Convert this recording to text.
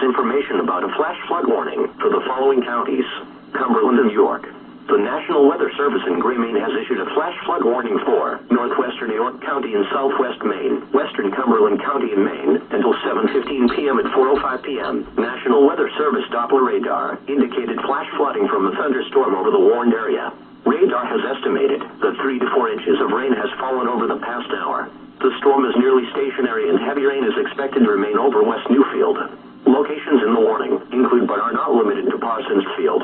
information about a flash flood warning for the following counties: Cumberland and York. The National Weather Service in Gray, Maine has issued a flash flood warning for northwestern York County and southwest Maine, western Cumberland County in Maine, until 7:15 p.m. and 4:05 p.m. National Weather Service Doppler radar indicated flash flooding from a thunderstorm over the warned area. Radar has estimated that 3 to 4 inches of rain has fallen over the past hour. The storm is nearly stationary and heavy rain is expected to remain over West Newfield. Locations in the warning include but are not limited to Parsons Field,